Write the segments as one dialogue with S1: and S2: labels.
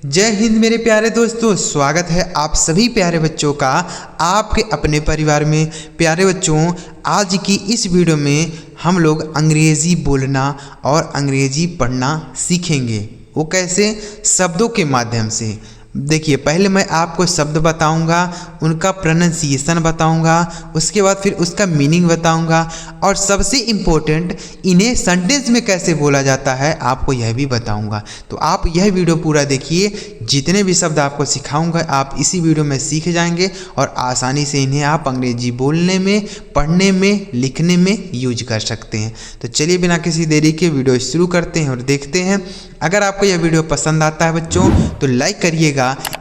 S1: जय हिंद मेरे प्यारे दोस्तों, स्वागत है आप सभी प्यारे बच्चों का आपके अपने परिवार में। प्यारे बच्चों, आज की इस वीडियो में हम लोग अंग्रेज़ी बोलना और अंग्रेज़ी पढ़ना सीखेंगे। वो कैसे? शब्दों के माध्यम से। देखिए, पहले मैं आपको शब्द बताऊंगा, उनका प्रोनाउंसिएशन बताऊंगा, उसके बाद फिर उसका मीनिंग बताऊंगा और सबसे इम्पोर्टेंट इन्हें सेंटेंस में कैसे बोला जाता है आपको यह भी बताऊंगा। तो आप यह वीडियो पूरा देखिए, जितने भी शब्द आपको सिखाऊंगा आप इसी वीडियो में सीख जाएंगे और आसानी से इन्हें आप अंग्रेजी बोलने में, पढ़ने में, लिखने में यूज कर सकते हैं। तो चलिए बिना किसी देरी के वीडियो शुरू करते हैं और देखते हैं। अगर आपको यह वीडियो पसंद आता है बच्चों तो लाइक करिएगा।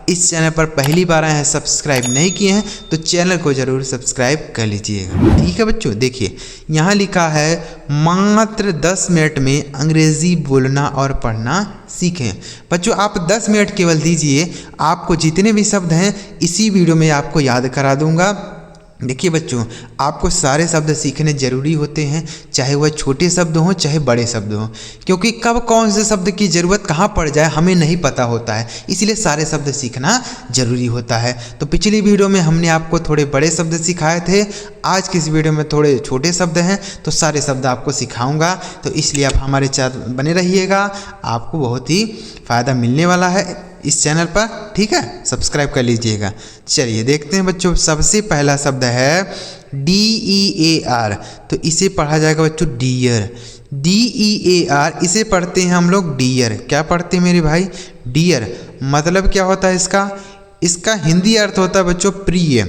S1: इस चैनल पर पहली बार आए हैं, सब्सक्राइब नहीं किए हैं तो चैनल को ज़रूर सब्सक्राइब कर लीजिएगा। ठीक है बच्चों, देखिए यहाँ लिखा है मात्र 10 मिनट में अंग्रेज़ी बोलना और पढ़ना सीखें। बच्चों आप 10 मिनट केवल दीजिए, आपको जितने भी शब्द हैं इसी वीडियो में आपको याद करा दूंगा। देखिए बच्चों, आपको सारे शब्द सीखने ज़रूरी होते हैं, चाहे वह छोटे शब्द हों चाहे बड़े शब्द हों, क्योंकि कब कौन से शब्द की ज़रूरत कहाँ पड़ जाए हमें नहीं पता होता है, इसलिए सारे शब्द सीखना ज़रूरी होता है। तो पिछली वीडियो में हमने आपको थोड़े बड़े शब्द सिखाए थे, आज की इस वीडियो में थोड़े छोटे शब्द हैं, तो सारे शब्द आपको सिखाऊँगा। तो इसलिए आप हमारे साथ बने रहिएगा, आपको बहुत ही फ़ायदा मिलने वाला है इस चैनल पर। ठीक है, सब्सक्राइब कर लीजिएगा। चलिए देखते हैं बच्चों, सबसे पहला शब्द है DEAR। तो इसे पढ़ा जाएगा बच्चों डियर। DEAR इसे पढ़ते हैं हम लोग डियर। क्या पढ़ते हैं मेरे भाई? डियर। मतलब क्या होता है इसका हिंदी अर्थ होता है बच्चों प्रिय।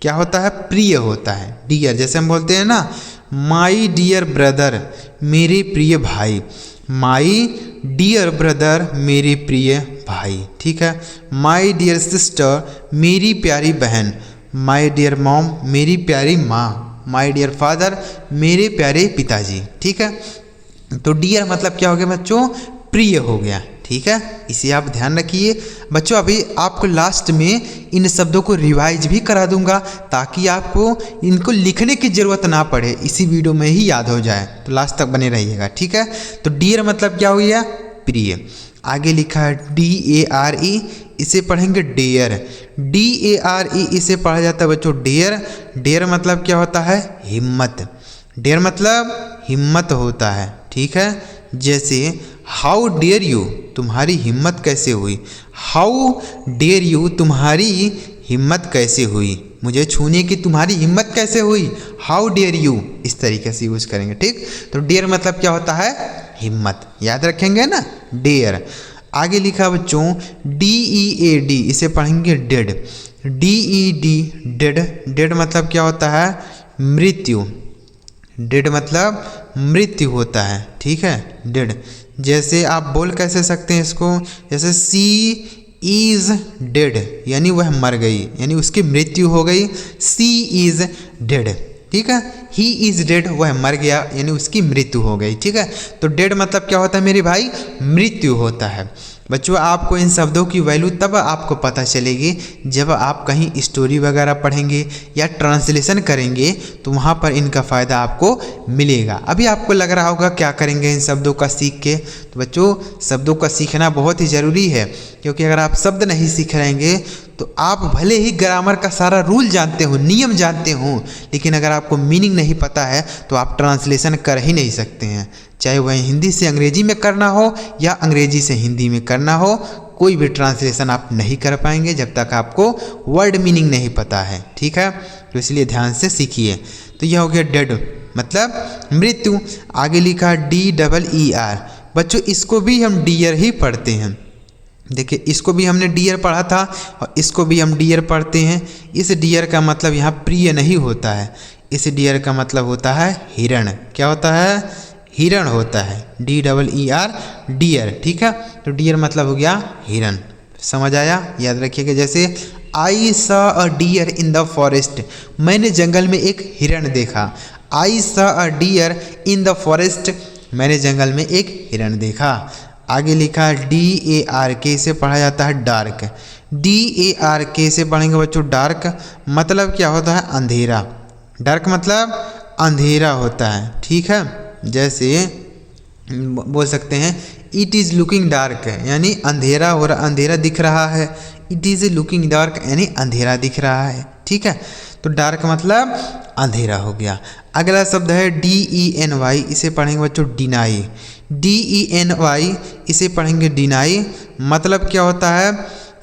S1: क्या होता है? प्रिय होता है। डियर जैसे हम बोलते हैं ना, माई डियर ब्रदर, मेरे प्रिय भाई। माई डियर ब्रदर, मेरे प्रिय भाई। ठीक है। माई डियर सिस्टर, मेरी प्यारी बहन। माई डियर मॉम, मेरी प्यारी माँ। माई डियर फादर, मेरे प्यारे पिताजी। ठीक है। तो डियर मतलब क्या हो गया बच्चों? प्रिय हो गया। ठीक है, इसे आप ध्यान रखिए बच्चों। अभी आपको लास्ट में इन शब्दों को रिवाइज भी करा दूंगा ताकि आपको इनको लिखने की ज़रूरत ना पड़े, इसी वीडियो में ही याद हो जाए। तो लास्ट तक बने रहिएगा। ठीक है। तो डियर मतलब क्या हो गया? प्रिय। आगे लिखा है DARE, इसे पढ़ेंगे डेयर। DARE इसे पढ़ा जाता है बच्चों डेयर। डेयर मतलब क्या होता है? हिम्मत। डेयर मतलब हिम्मत होता है। ठीक है। जैसे हाउ डेयर यू, तुम्हारी हिम्मत कैसे हुई। हाउ डेयर यू, तुम्हारी हिम्मत कैसे हुई। मुझे छूने की तुम्हारी हिम्मत कैसे हुई। हाउ डेयर यू, इस तरीके से यूज करेंगे। ठीक। तो डेयर मतलब क्या होता है? हिम्मत। याद रखेंगे ना, डेयर। आगे लिखा बच्चों DEAD, इसे पढ़ेंगे डेड। DED dead. डेड मतलब क्या होता है? मृत्यु। डेड मतलब मृत्यु होता है। ठीक है, डेड। जैसे आप बोल कैसे सकते हैं इसको? जैसे सी इज़ डेड, यानी वह मर गई, यानी उसकी मृत्यु हो गई। सी इज़ डेड। ठीक है। ही इज़ डेड, वह मर गया, यानी उसकी मृत्यु हो गई। ठीक है। तो डेड मतलब क्या होता है मेरे भाई? मृत्यु होता है। बच्चों आपको इन शब्दों की वैल्यू तब आपको पता चलेगी जब आप कहीं स्टोरी वगैरह पढ़ेंगे या ट्रांसलेशन करेंगे, तो वहाँ पर इनका फ़ायदा आपको मिलेगा। अभी आपको लग रहा होगा क्या करेंगे इन शब्दों का सीख के। तो बच्चों शब्दों का सीखना बहुत ही ज़रूरी है, क्योंकि अगर आप शब्द नहीं सीख रहेंगे तो आप भले ही ग्रामर का सारा रूल जानते हो, नियम जानते हो, लेकिन अगर आपको मीनिंग नहीं पता है तो आप ट्रांसलेशन कर ही नहीं सकते हैं। चाहे वह हिंदी से अंग्रेजी में करना हो या अंग्रेजी से हिंदी में करना हो, कोई भी ट्रांसलेशन आप नहीं कर पाएंगे जब तक आपको वर्ड मीनिंग नहीं पता है। ठीक है। तो इसलिए ध्यान से सीखिए। तो यह हो गया डेड मतलब मृत्यु। आगे लिखा DEER। बच्चों इसको भी हम डियर ही पढ़ते हैं। देखिए, इसको भी हमने डियर पढ़ा था और इसको भी हम डियर पढ़ते हैं। इस डियर का मतलब यहाँ प्रिय नहीं होता है, इस डियर का मतलब होता है हिरण। क्या होता है? हिरण होता है। DEER deer. ठीक है। तो डियर मतलब हो गया हिरण। समझ आया? याद रखिएगा। जैसे I saw a deer in the forest, मैंने जंगल में एक हिरण देखा। I saw a deer in the forest, मैंने जंगल में एक हिरण देखा। आगे लिखा DARK, से पढ़ा जाता है डार्क। DARK से पढ़ेंगे बच्चों डार्क। मतलब क्या होता है? अंधेरा। डार्क मतलब अंधेरा होता है। ठीक है। जैसे बोल सकते हैं इट इज़ लुकिंग डार्क यानी अंधेरा हो रहा, अंधेरा दिख रहा है। इट इज़ लुकिंग डार्क यानी अंधेरा दिख रहा है। ठीक है, तो डार्क मतलब अंधेरा हो गया। अगला शब्द है DENY, इसे पढ़ेंगे बच्चों डिनाई। DENY इसे पढ़ेंगे डिनाई, मतलब क्या होता है?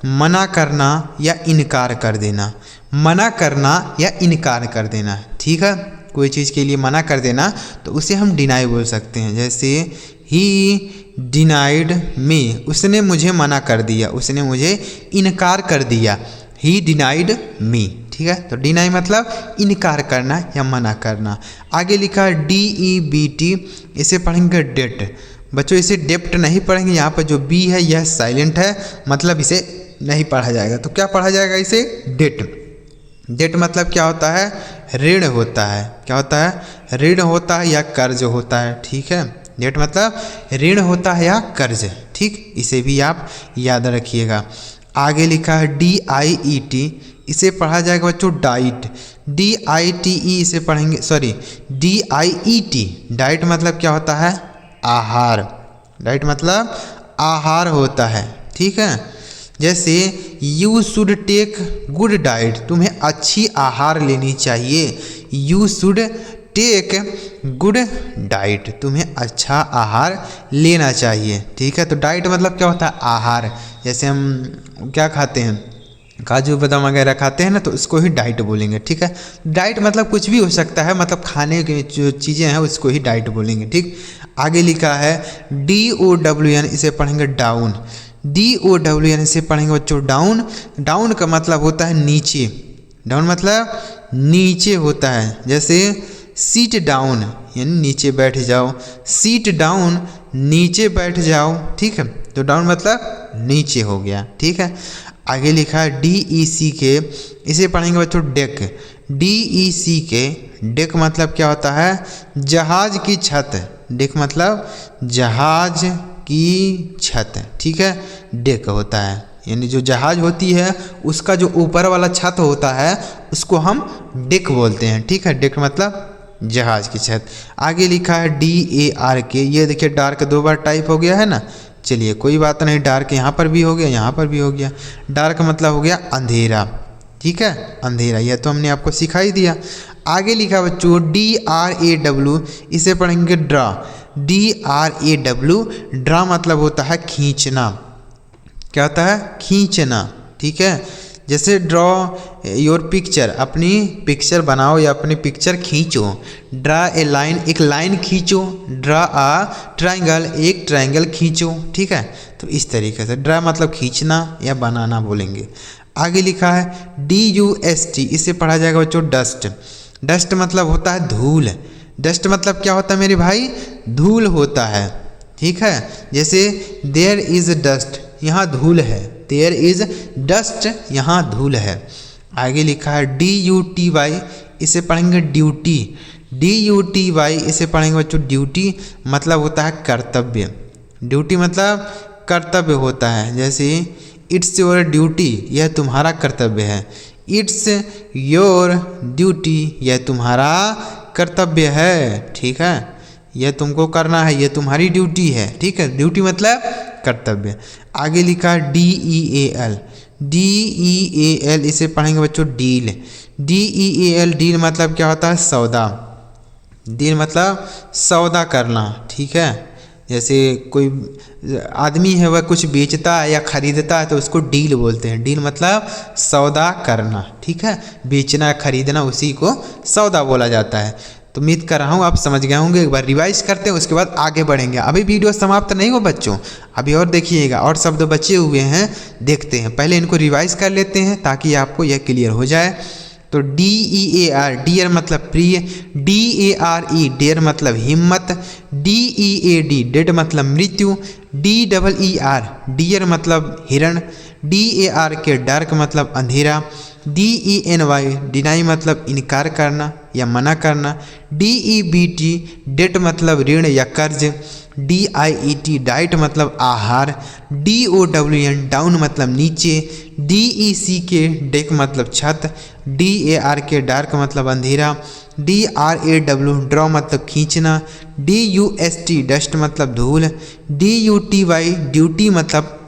S1: मना करना या इनकार कर देना। मना करना या इनकार कर देना। ठीक है, कोई चीज़ के लिए मना कर देना तो उसे हम डिनाई बोल सकते हैं। जैसे ही डिनाइड मी, उसने मुझे मना कर दिया, उसने मुझे इनकार कर दिया। ही डिनाइड मी। ठीक है, तो डिनाई मतलब इनकार करना या मना करना। आगे लिखा DEBT, इसे पढ़ेंगे डेट। बच्चों इसे डेप्ट नहीं पढ़ेंगे, यहाँ पर जो बी है यह साइलेंट है, मतलब इसे नहीं पढ़ा जाएगा। तो क्या पढ़ा जाएगा इसे? डेट। डेट मतलब क्या होता है? ऋण होता है। क्या होता है? ऋण होता है या कर्ज होता है। ठीक है, डेट मतलब ऋण होता है या कर्ज। ठीक, इसे भी आप याद रखिएगा। आगे लिखा है DIET, इसे पढ़ा जाएगा बच्चों डाइट। DITE इसे पढ़ेंगे, सॉरी DIET। डाइट मतलब क्या होता है? आहार। डाइट मतलब आहार होता है। ठीक है, जैसे you should take good diet, तुम्हें अच्छी आहार लेनी चाहिए। You should take good diet, तुम्हें अच्छा आहार लेना चाहिए। ठीक है, तो डाइट मतलब क्या होता है? आहार। जैसे हम क्या खाते हैं, काजू बादाम वगैरह खाते हैं ना, तो उसको ही डाइट बोलेंगे। ठीक है, डाइट मतलब कुछ भी हो सकता है, मतलब खाने की जो चीज़ें हैं उसको ही डाइट बोलेंगे। ठीक, आगे लिखा है DOWN, इसे पढ़ेंगे डाउन। DOWN से पढ़ेंगे बच्चों डाउन। डाउन का मतलब होता है नीचे। डाउन मतलब नीचे होता है। जैसे सीट डाउन यानी नीचे बैठ जाओ। सीट डाउन नीचे बैठ जाओ। ठीक है, तो डाउन मतलब नीचे हो गया। ठीक है, आगे लिखा है DECK, इसे पढ़ेंगे बच्चों डेक। DECK, डेक मतलब क्या होता है? जहाज की छत। डेक मतलब जहाज की छत। ठीक है, डेक होता है यानी जो जहाज होती है उसका जो ऊपर वाला छत होता है उसको हम डेक बोलते हैं। ठीक है, डेक मतलब जहाज की छत। आगे लिखा है DARK, ये देखिए डार्क 2 बार टाइप हो गया है ना। चलिए कोई बात नहीं, डार्क यहाँ पर भी हो गया, यहाँ पर भी हो गया। डार्क मतलब हो गया अंधेरा। ठीक है, अंधेरा, यह तो हमने आपको सिखा ही दिया। आगे लिखा बच्चों DRAW, इसे पढ़ेंगे ड्रा। DRAW, ड्रा मतलब होता है खींचना। क्या होता है? खींचना। ठीक है, जैसे ड्रॉ योर पिक्चर, अपनी पिक्चर बनाओ या अपनी पिक्चर खींचो। ड्रा ए लाइन, एक लाइन खींचो। ड्रा आ ट्रायंगल, एक ट्रायंगल खींचो। ठीक है, तो इस तरीके से ड्रा मतलब खींचना या बनाना बोलेंगे। आगे लिखा है DUST, इसे पढ़ा जाएगा बच्चों डस्ट। डस्ट मतलब होता है धूल। डस्ट मतलब क्या होता है मेरे भाई? धूल होता है। ठीक है, जैसे देयर इज डस्ट, यहाँ धूल है। देयर इज डस्ट, यहाँ धूल है। आगे लिखा है DUTY, इसे पढ़ेंगे ड्यूटी। DUTY, इसे पढ़ेंगे बच्चों ड्यूटी, मतलब होता है कर्तव्य। ड्यूटी मतलब कर्तव्य होता है। जैसे इट्स योर ड्यूटी, यह तुम्हारा कर्तव्य है। इट्स योर ड्यूटी, यह तुम्हारा कर्तव्य है। ठीक है, यह तुमको करना है, यह तुम्हारी ड्यूटी है। ठीक है, ड्यूटी मतलब कर्तव्य। आगे लिखा DEAL। DEAL, इसे पढ़ेंगे बच्चों डील। DEAL, डील मतलब क्या होता है? सौदा। डील मतलब सौदा करना। ठीक है, जैसे कोई आदमी है वह कुछ बेचता है या खरीदता है तो उसको डील बोलते हैं। डील मतलब सौदा करना। ठीक है, बेचना खरीदना उसी को सौदा बोला जाता है। तो उम्मीद कर रहा हूँ आप समझ गए होंगे। एक बार रिवाइज करते हैं, उसके बाद आगे बढ़ेंगे। अभी वीडियो समाप्त नहीं हो बच्चों, अभी और देखिएगा, और शब्द बचे हुए हैं, देखते हैं। पहले इनको रिवाइज कर लेते हैं ताकि आपको यह क्लियर हो जाए। तो DEAR, डियर मतलब प्रिय। DARE, डेयर मतलब हिम्मत। DEAD, डेड मतलब मृत्यु। DEER, डियर मतलब हिरण। DARK, डार्क मतलब अंधेरा। DENY, डिनाई मतलब इनकार करना या मना करना। DEBT डेट मतलब ऋण या कर्ज। DIET डाइट मतलब आहार। DOWN डाउन मतलब नीचे। DECK डेक मतलब छत। DARK डार्क मतलब अंधेरा। DRAW ड्रॉ मतलब खींचना। DUST डस्ट मतलब धूल। DUTY ड्यूटी मतलब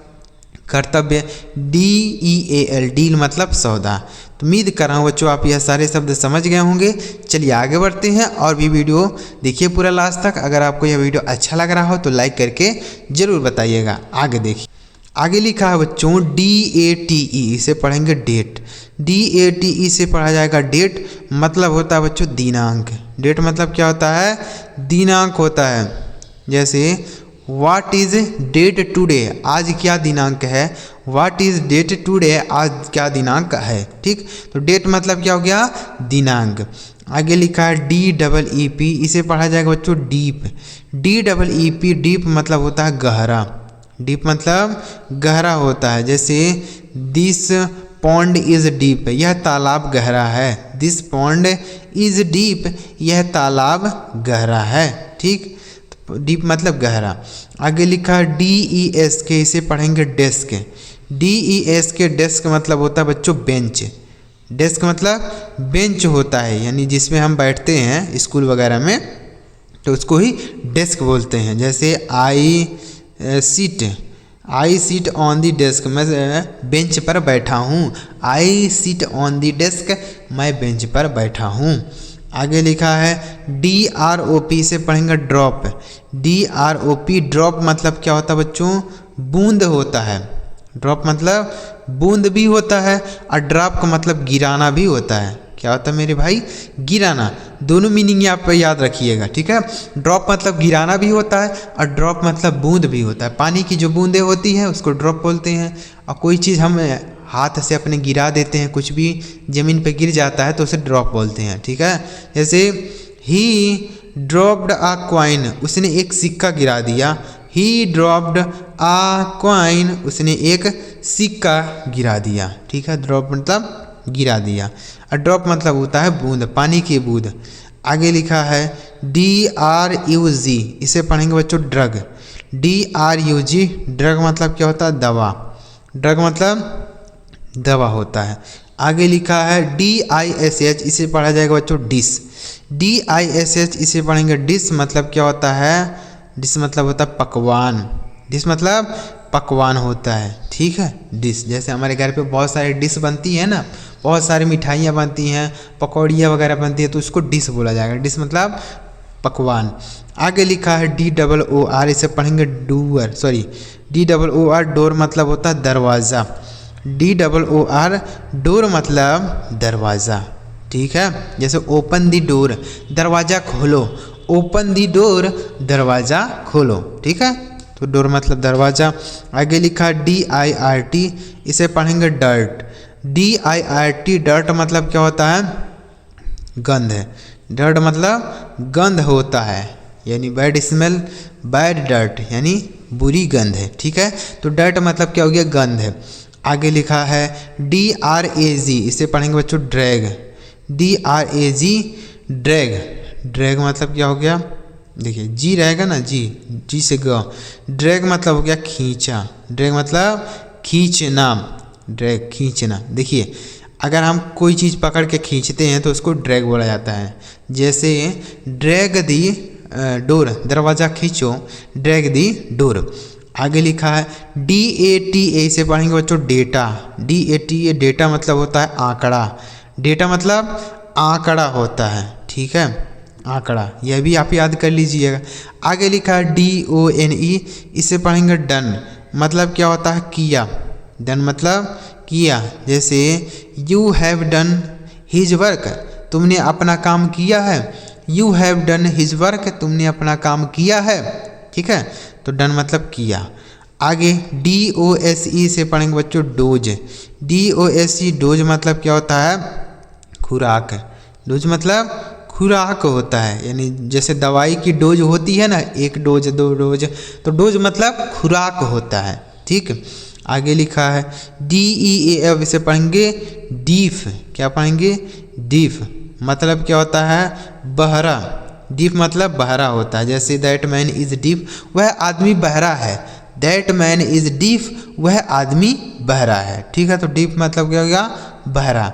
S1: कर्तव्य। DEAL डील मतलब सौदा। तो उम्मीद कर रहा हूँ बच्चों आप यह सारे शब्द समझ गए होंगे। चलिए आगे बढ़ते हैं और भी वीडियो देखिए पूरा लास्ट तक। अगर आपको यह वीडियो अच्छा लग रहा हो तो लाइक करके ज़रूर बताइएगा। आगे देखिए, आगे लिखा है बच्चों DATE, इसे पढ़ेंगे डेट। DATE से पढ़ा जाएगा डेट, मतलब होता है बच्चों दिनांक। डेट मतलब क्या होता है? दिनांक होता है। जैसे व्हाट इज डेट टुडे, आज क्या दिनांक है। व्हाट इज डेट टुडे, आज क्या दिनांक है। ठीक, तो डेट मतलब क्या हो गया? दिनांक। आगे लिखा है DEEP, इसे पढ़ा जाएगा बच्चों डीप। DEEP डीप मतलब होता है गहरा। डीप मतलब गहरा होता है। जैसे दिस पॉन्ड इज डीप, यह तालाब गहरा है। दिस पॉन्ड इज डीप, यह तालाब गहरा है। ठीक, डीप मतलब गहरा। आगे लिखा है DESK, इसे पढ़ेंगे डेस्क। DESK डेस्क मतलब होता है बच्चों बेंच। डेस्क मतलब बेंच होता है, यानी जिसमें हम बैठते हैं स्कूल वगैरह में, तो उसको ही डेस्क बोलते हैं। जैसे आई सीट ऑन दी डेस्क, मैं बेंच पर बैठा हूँ। आई सीट ऑन दी डेस्क, मैं बेंच पर बैठा हूँ। आगे लिखा है DROP, से पढ़ेंगे ड्रॉप। DROP ड्रॉप मतलब क्या होता है बच्चों? बूंद होता है। ड्रॉप मतलब बूंद भी होता है और ड्रॉप का मतलब गिराना भी होता है। क्या होता है मेरे भाई? गिराना। दोनों मीनिंग यहाँ पर याद रखिएगा, ठीक है। ड्रॉप मतलब गिराना भी होता है और ड्रॉप मतलब बूंद भी होता है। पानी की जो बूंदें होती हैं उसको ड्रॉप बोलते हैं। और कोई चीज़ हम हाथ से अपने गिरा देते हैं, कुछ भी ज़मीन पे गिर जाता है तो उसे ड्रॉप बोलते हैं, ठीक है। जैसे ही ड्रॉप्ड आ कॉइन, उसने एक सिक्का गिरा दिया। ही ड्रॉप्ड आ कॉइन, उसने एक सिक्का गिरा दिया। ठीक है, ड्रॉप मतलब गिरा दिया और ड्रॉप मतलब होता है बूंद, पानी की बूंद। आगे लिखा है DRUG, इसे पढ़ेंगे बच्चों ड्रग। DRUG ड्रग मतलब क्या होता है? दवा। ड्रग मतलब दवा होता है। आगे लिखा है DISH, इसे पढ़ा जाएगा बच्चों डिश। DISH इसे पढ़ेंगे डिश, मतलब क्या होता है? डिश मतलब होता है पकवान। डिश मतलब पकवान होता है, ठीक है। डिश, जैसे हमारे घर पे बहुत सारी डिश बनती है ना, बहुत सारी मिठाइयाँ बनती हैं, पकौड़ियाँ वगैरह बनती है, तो उसको डिश बोला जाएगा। डिश मतलब पकवान। आगे लिखा है DOOR, इसे पढ़ेंगे डूअर, सॉरी DOOR डोर मतलब होता है दरवाज़ा। DOOR डोर मतलब दरवाज़ा, ठीक है। जैसे ओपन दी डोर, दरवाज़ा खोलो। ओपन दी डोर, दरवाज़ा खोलो, ठीक है। तो डोर मतलब दरवाज़ा। आगे लिखा DIRT, इसे पढ़ेंगे डर्ट। DIRT डर्ट मतलब क्या होता है? गंध। डर्ट मतलब गंध होता है, यानी बैड स्मेल, बैड डर्ट यानी बुरी गंध है, ठीक है। तो डर्ट मतलब क्या हो गया? गंध है। आगे लिखा है DRAG, इसे पढ़ेंगे बच्चों ड्रैग। DRAG drag. ड्रैग मतलब क्या हो गया? देखिए जी रहेगा ना, जी से ग। ड्रैग मतलब हो गया खींचा। ड्रैग मतलब खींचना। ड्रैग खींचना। देखिए अगर हम कोई चीज़ पकड़ के खींचते हैं तो उसको ड्रैग बोला जाता है। जैसे ड्रैग दी डोर, दरवाज़ा खींचो, ड्रैग दी डोर। आगे लिखा है DATA, से पढ़ेंगे बच्चों डेटा। DATA डेटा मतलब होता है आंकड़ा। डेटा मतलब आंकड़ा होता है, ठीक है, आंकड़ा। यह भी आप याद कर लीजिएगा। आगे लिखा है DONE, इसे पढ़ेंगे डन, मतलब क्या होता है? किया। डन मतलब किया। जैसे you have done his work, तुमने अपना काम किया है। You have done his work, तुमने अपना काम किया है, ठीक है। तो डन मतलब किया। आगे DOSE से पढ़ेंगे बच्चों डोज। DOSE डोज मतलब क्या होता है? खुराक। डोज मतलब खुराक होता है, यानी जैसे दवाई की डोज होती है ना, 1 डोज 2 डोज, तो डोज मतलब खुराक होता है, ठीक। आगे लिखा है DEAF, इसे पढ़ेंगे डीफ। क्या पढ़ेंगे? डीफ मतलब क्या होता है, बहरा। डीफ मतलब बहरा होता है, जैसे दैट मैन इज डीफ, वह आदमी बहरा है। दैट मैन इज डीफ, वह आदमी बहरा है। ठीक है, तो डीफ मतलब क्या हो गया, बहरा।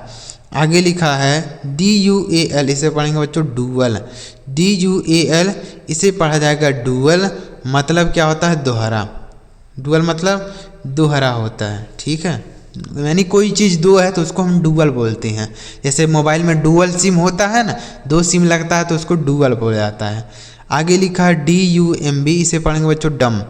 S1: आगे लिखा है DUAL, इसे पढ़ेंगे बच्चों डुअल। DUAL इसे पढ़ा जाएगा डुअल, मतलब क्या होता है, दोहरा। डुअल मतलब दोहरा होता है। ठीक है, यानी कोई चीज़ दो है तो उसको हम डुअल बोलते हैं। जैसे मोबाइल में डुअल सिम होता है ना, 2 सिम लगता है तो उसको डुअल बोला जाता है। आगे लिखा है DUMB, इसे पढ़ेंगे बच्चों डम।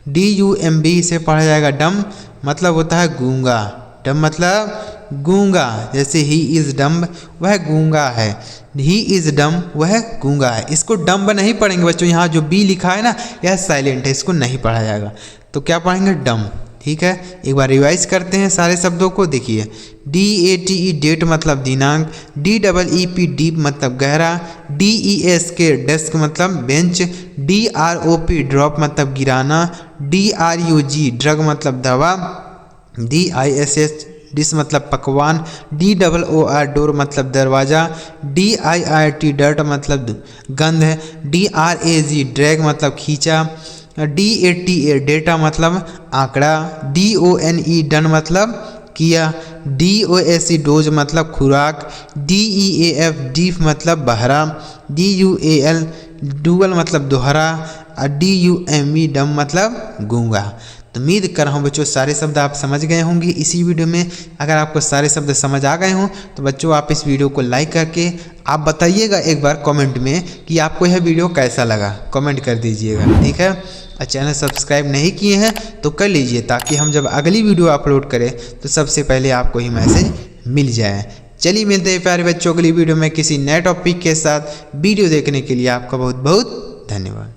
S1: DUMB इसे पढ़ा जाएगा डम, मतलब होता है गूंगा। डम मतलब गूंगा, जैसे ही इज़ डम्ब, वह गूंगा है। ही इज़ डम, वह गूंगा है। इसको डम्ब नहीं पढ़ेंगे बच्चों, यहाँ जो बी लिखा है ना, यह साइलेंट है, इसको नहीं पढ़ा जाएगा। तो क्या पढ़ेंगे, डम। ठीक है, एक बार रिवाइज करते हैं सारे शब्दों को। देखिए, DATE डेट मतलब दिनांक, DEEP डीप मतलब गहरा, DESK डेस्क मतलब बेंच, DROP ड्रॉप मतलब गिराना, DRUG ड्रग मतलब दवा, DISH डिश मतलब पकवान, DOOR डोर मतलब दरवाज़ा, DIRT डर्ट मतलब गंध है, DRAG ड्रैग मतलब खींचा, DATA डेटा मतलब आंकड़ा, DONE डन मतलब किया, DOSE डोज मतलब खुराक, DEAF डीफ मतलब बहरा, DUAL डुअल मतलब दोहरा, और DUME डम मतलब गूंगा। तो उम्मीद कर रहा हूँ बच्चों सारे शब्द आप समझ गए होंगे इसी वीडियो में। अगर आपको सारे शब्द समझ आ गए हों तो बच्चों आप इस वीडियो को लाइक करके आप बताइएगा एक बार कमेंट में कि आपको यह वीडियो कैसा लगा, कमेंट कर दीजिएगा। ठीक है, और चैनल सब्सक्राइब नहीं किए हैं तो कर लीजिए, ताकि हम जब अगली वीडियो अपलोड करें तो सबसे पहले आपको ही मैसेज मिल जाए। चलिए मिलते हैं प्यारे बच्चों अगली वीडियो में किसी नए टॉपिक के साथ। वीडियो देखने के लिए आपका बहुत बहुत धन्यवाद।